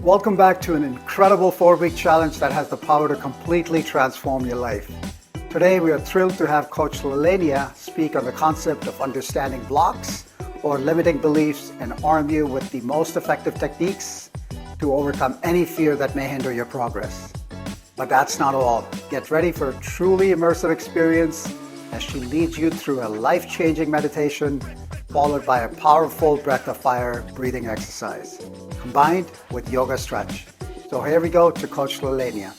Welcome back to an incredible 4-week challenge that has the power to completely transform your life. Today we are thrilled to have Coach Leilainia speak on the concept of understanding blocks or limiting beliefs and arm you with the most effective techniques to overcome any fear that may hinder your progress. But that's not all. Get ready for a truly immersive experience as she leads you through a life-changing meditation followed by a powerful breath of fire breathing exercise, combined with yoga stretch. So here we go to Coach Leilainia.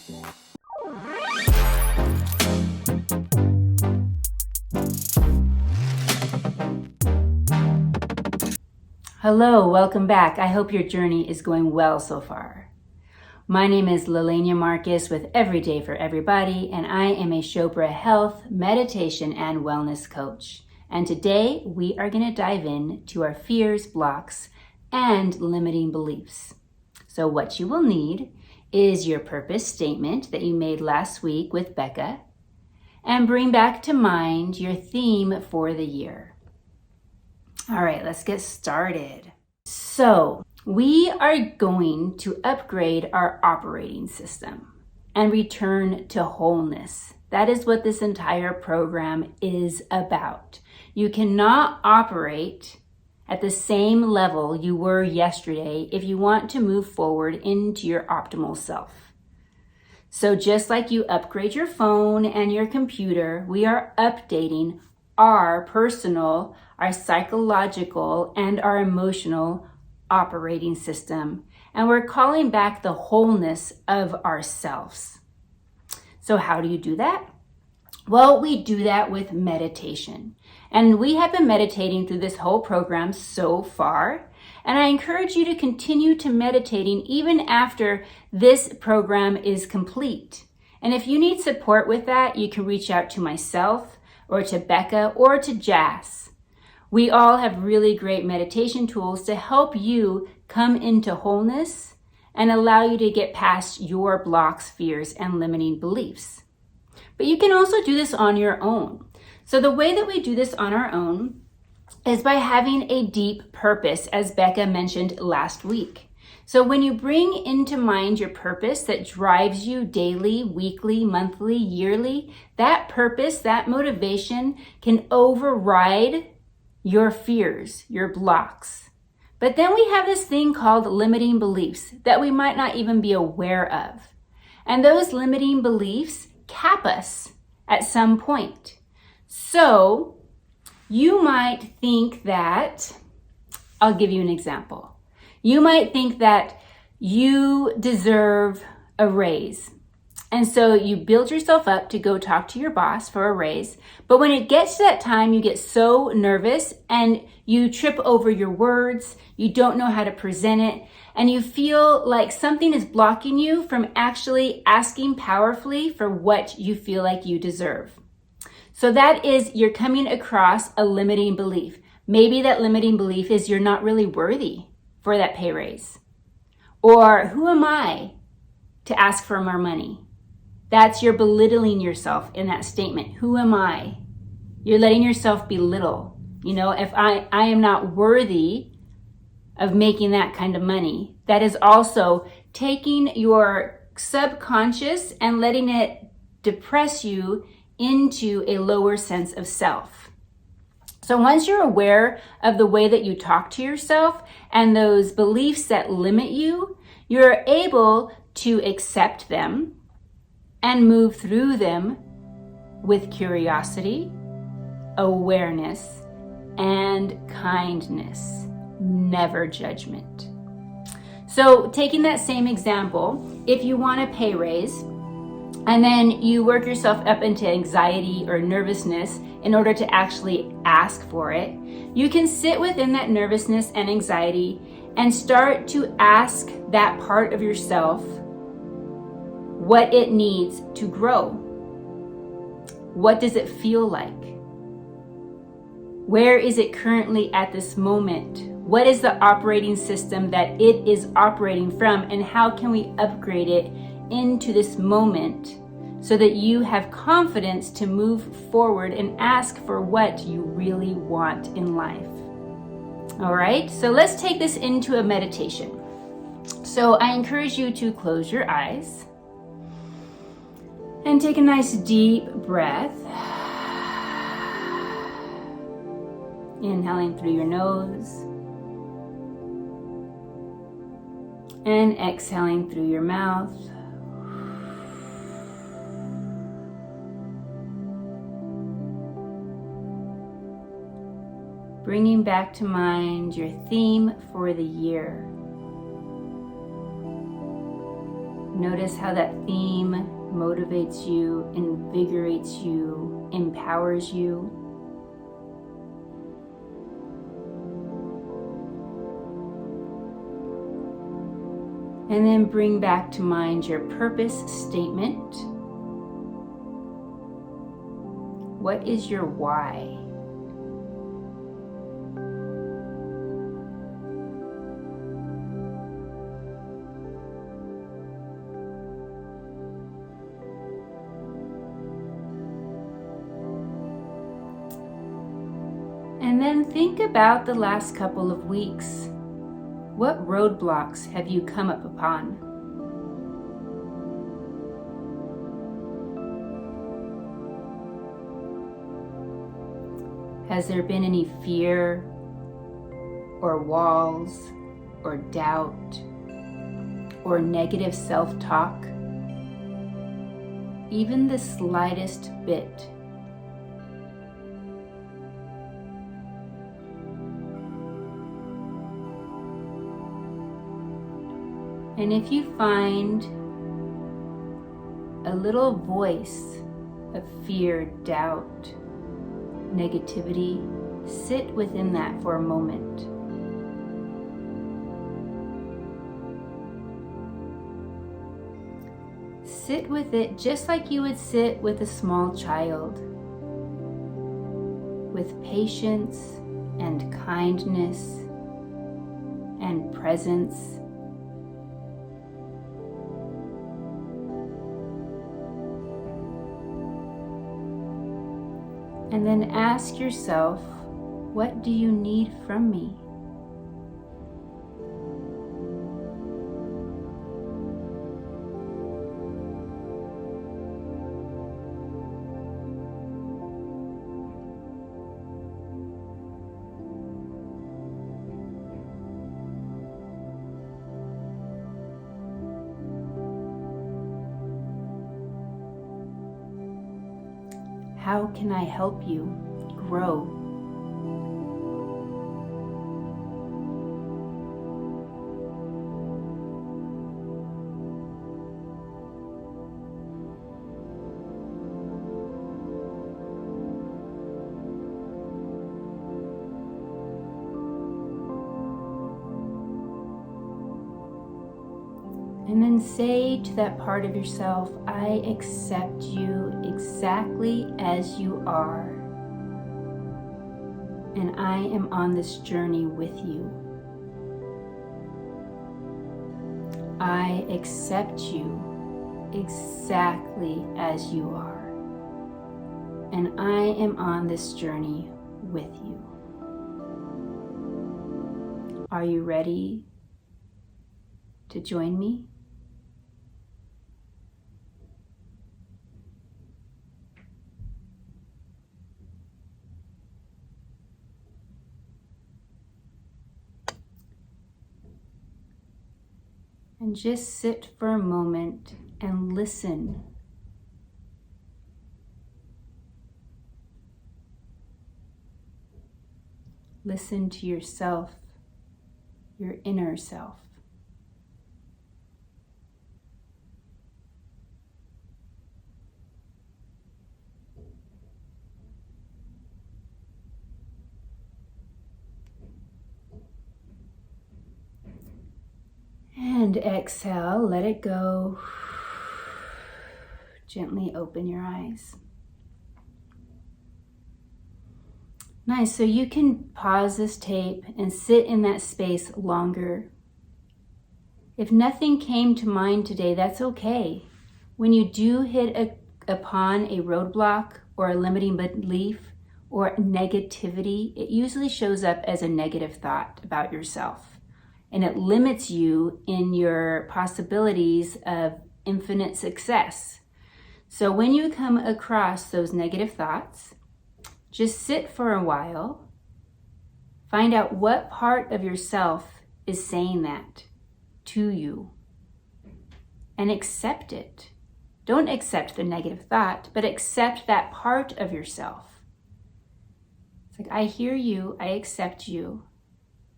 Hello, welcome back. I hope your journey is going well so far. My name is Leilainia Marcus with Every Day for Everybody, and I am a Chopra health, meditation, and wellness coach. And today we are going to dive into our fears, blocks, and limiting beliefs. So what you will need is your purpose statement that you made last week with Becca, and bring back to mind your theme for the year. All right, let's get started. So we are going to upgrade our operating system and return to wholeness. That is what this entire program is about. You cannot operate at the same level you were yesterday if you want to move forward into your optimal self. So just like you upgrade your phone and your computer, we are updating our personal, our psychological, and our emotional operating system. And we're calling back the wholeness of ourselves. So how do you do that? Well, we do that with meditation. And we have been meditating through this whole program so far. And I encourage you to continue to meditating even after this program is complete. And if you need support with that, you can reach out to myself or to Becca or to Jazz. We all have really great meditation tools to help you come into wholeness and allow you to get past your blocks, fears, and limiting beliefs. But you can also do this on your own. So the way that we do this on our own is by having a deep purpose, as Becca mentioned last week. So when you bring into mind your purpose that drives you daily, weekly, monthly, yearly, that purpose, that motivation can override your fears, your blocks. But then we have this thing called limiting beliefs that we might not even be aware of. And those limiting beliefs cap us at some point. So you might think that, I'll give you an example. You might think that you deserve a raise. And so you build yourself up to go talk to your boss for a raise. But when it gets to that time, you get so nervous and you trip over your words. You don't know how to present it. And you feel like something is blocking you from actually asking powerfully for what you feel like you deserve. So that is, you're coming across a limiting belief. Maybe that limiting belief is you're not really worthy for that pay raise. Or who am I to ask for more money? That's you're belittling yourself in that statement. Who am I? You're letting yourself belittle. You know, if I am not worthy of making that kind of money. That is also taking your subconscious and letting it depress you into a lower sense of self. So once you're aware of the way that you talk to yourself and those beliefs that limit you, you're able to accept them and move through them with curiosity, awareness, and kindness. Never judgment. So taking that same example, if you want a pay raise and then you work yourself up into anxiety or nervousness in order to actually ask for it, you can sit within that nervousness and anxiety and start to ask that part of yourself what it needs to grow. What does it feel like? Where is it currently at this moment? What is the operating system that it is operating from, and how can we upgrade it into this moment so that you have confidence to move forward and ask for what you really want in life? All right, so let's take this into a meditation. So I encourage you to close your eyes and take a nice deep breath. Inhaling through your nose and exhaling through your mouth. Bringing back to mind your theme for the year. Notice how that theme motivates you, invigorates you, empowers you. And then bring back to mind your purpose statement. What is your why? And then think about the last couple of weeks. What roadblocks have you come up upon? Has there been any fear or walls or doubt or negative self-talk? Even the slightest bit. And if you find a little voice of fear, doubt, negativity, sit within that for a moment. Sit with it just like you would sit with a small child, with patience and kindness and presence. And then ask yourself, what do you need from me? How can I help you grow? And then say to that part of yourself, I accept you exactly as you are. And I am on this journey with you. I accept you exactly as you are. And I am on this journey with you. Are you ready to join me? And just sit for a moment and listen. Listen to yourself, your inner self. And exhale, let it go. Gently open your eyes. Nice, so you can pause this tape and sit in that space longer. If nothing came to mind today, that's okay. When you do hit upon a roadblock or a limiting belief or negativity, it usually shows up as a negative thought about yourself. and it limits you in your possibilities of infinite success. So when you come across those negative thoughts, just sit for a while, find out what part of yourself is saying that to you, and accept it. Don't accept the negative thought, but accept that part of yourself. It's like, I hear you, I accept you.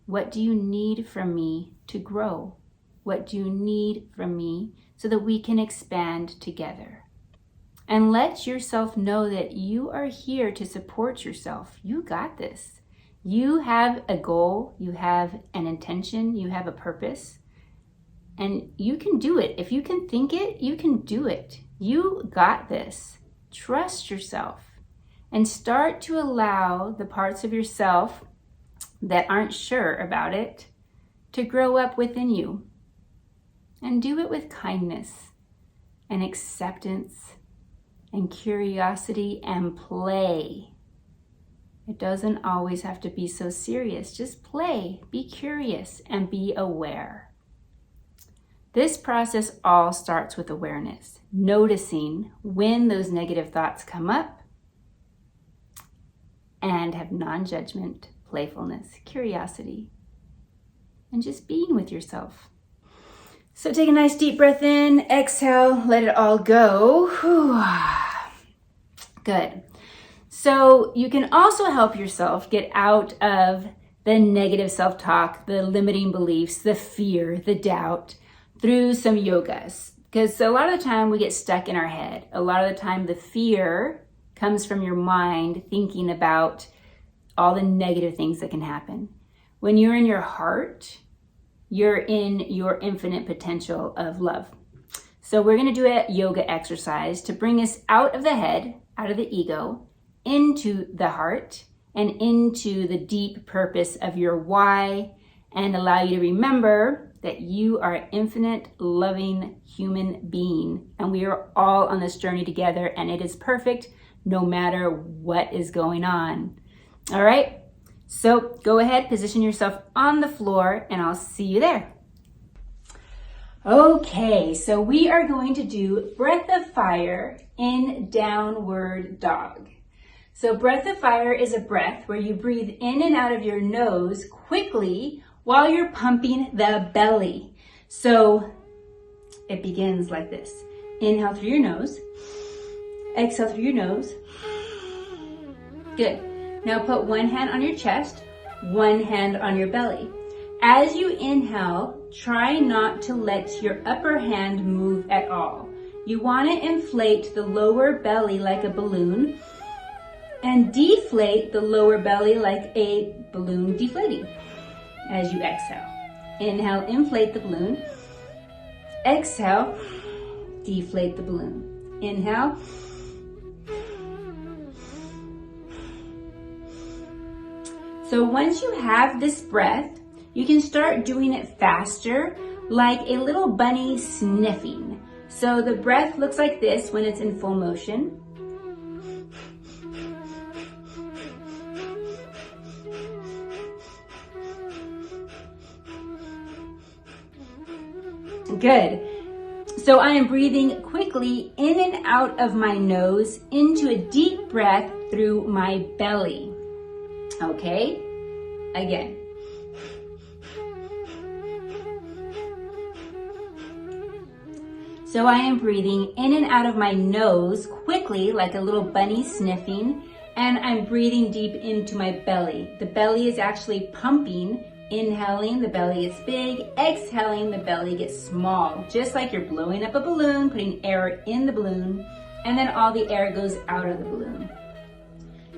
What do you need from me to grow? What do you need from me so that we can expand together? And let yourself know that you are here to support yourself. You got this. You have a goal, you have an intention, you have a purpose, and you can do it. If you can think it, you can do it. You got this. Trust yourself and start to allow the parts of yourself that aren't sure about it to grow up within you. And do it with kindness and acceptance and curiosity and play. It doesn't always have to be so serious. Just play, be curious, and be aware. This process all starts with awareness, noticing when those negative thoughts come up, and have non-judgment, playfulness, curiosity, and just being with yourself. So take a nice deep breath in, exhale, let it all go. Whew. Good. So you can also help yourself get out of the negative self-talk, the limiting beliefs, the fear, the doubt through some yogas. Because a lot of the time we get stuck in our head. A lot of the time the fear comes from your mind thinking about all the negative things that can happen. When you're in your heart, you're in your infinite potential of love. So we're going to do a yoga exercise to bring us out of the head, out of the ego, into the heart and into the deep purpose of your why, and allow you to remember that you are an infinite, loving human being, and we are all on this journey together, and it is perfect no matter what is going on. All right, so go ahead, position yourself on the floor, and I'll see you there. Okay, so we are going to do breath of fire in downward dog. So breath of fire is a breath where you breathe in and out of your nose quickly while you're pumping the belly. So it begins like this. Inhale through your nose. Exhale through your nose. Good. Now put one hand on your chest, one hand on your belly. As you inhale, try not to let your upper hand move at all. You want to inflate the lower belly like a balloon and deflate the lower belly like a balloon deflating as you exhale. Inhale, inflate the balloon. Exhale, deflate the balloon. Inhale. So once you have this breath, you can start doing it faster, like a little bunny sniffing. So the breath looks like this when it's in full motion. Good. So I am breathing quickly in and out of my nose into a deep breath through my belly. Okay, again. So I am breathing in and out of my nose quickly like a little bunny sniffing, and I'm breathing deep into my belly. The belly is actually pumping. Inhaling, the belly gets big. Exhaling, the belly gets small. Just like you're blowing up a balloon, putting air in the balloon, and then all the air goes out of the balloon.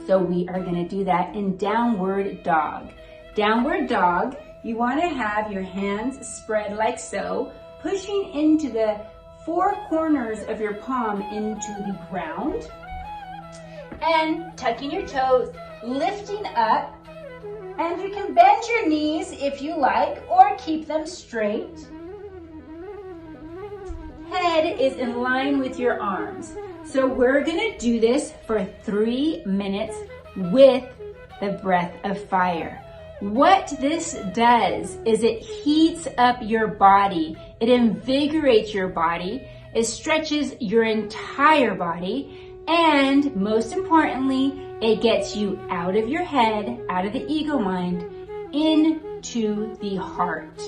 So we are going to do that in downward dog. Downward dog, you want to have your hands spread like so, pushing into the four corners of your palm into the ground, and tucking your toes, lifting up. And you can bend your knees if you like, or keep them straight. Head is in line with your arms. So we're gonna do this for 3 minutes with the breath of fire. What this does is it heats up your body, it invigorates your body, it stretches your entire body, and most importantly, it gets you out of your head, out of the ego mind, into the heart.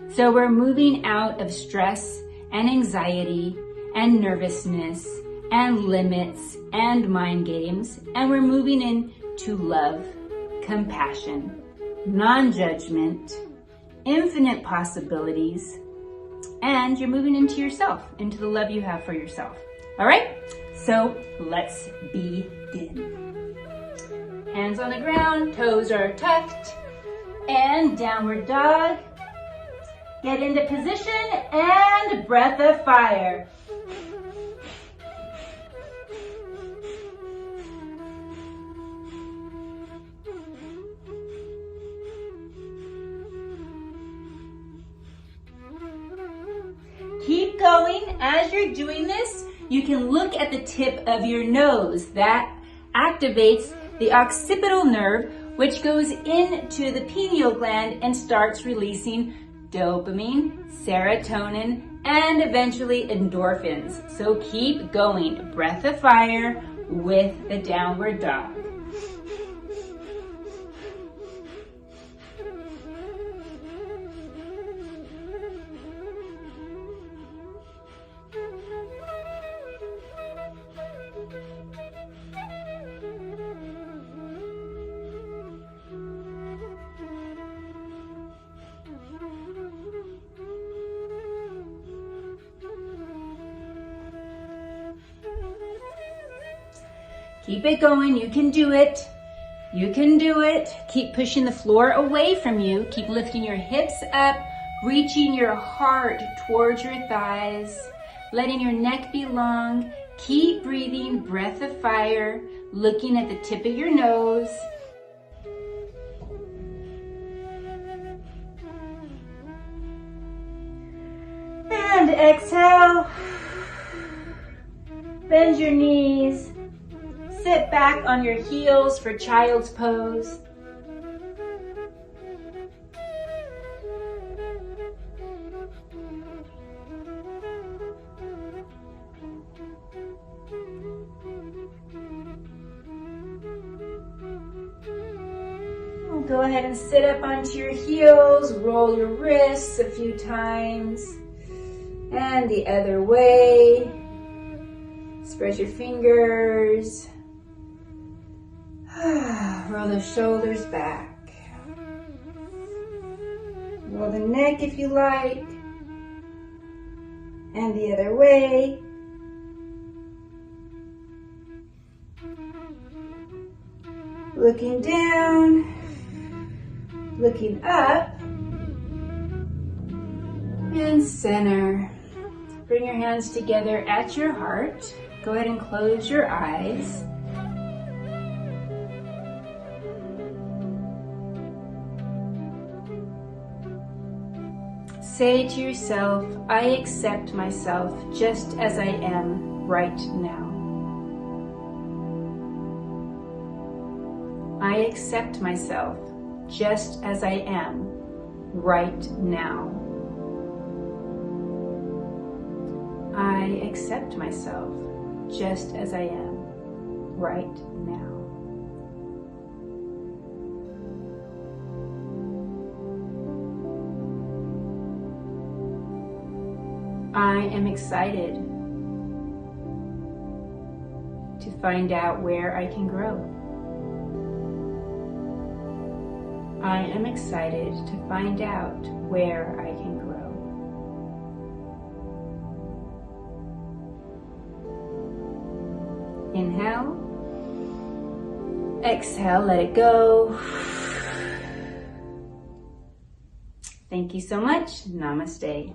So we're moving out of stress and anxiety and nervousness and limits and mind games, and we're moving into love, compassion, non-judgment, infinite possibilities, and you're moving into yourself, into the love you have for yourself. All right, so let's begin. Hands on the ground, toes are tucked, and downward dog. Get into position and breath of fire. Keep going. As you're doing this, you can look at the tip of your nose. That activates the occipital nerve, which goes into the pineal gland and starts releasing dopamine, serotonin, and eventually endorphins. So keep going. Breath of fire with the downward dog. Keep it going. You can do it. You can do it. Keep pushing the floor away from you. Keep lifting your hips up, reaching your heart towards your thighs, letting your neck be long. Keep breathing, breath of fire, looking at the tip of your nose. And exhale. Bend your knees. Sit back on your heels for child's pose. Go ahead and sit up onto your heels, roll your wrists a few times, and the other way. Spread your fingers. Roll the shoulders back. Roll the neck if you like. And the other way. Looking down. Looking up. And center. Bring your hands together at your heart. Go ahead and close your eyes. Say to yourself, I accept myself just as I am right now. I accept myself just as I am right now. I accept myself just as I am right now. I am excited to find out where I can grow. I am excited to find out where I can grow. Inhale. Exhale, let it go. Thank you so much. Namaste.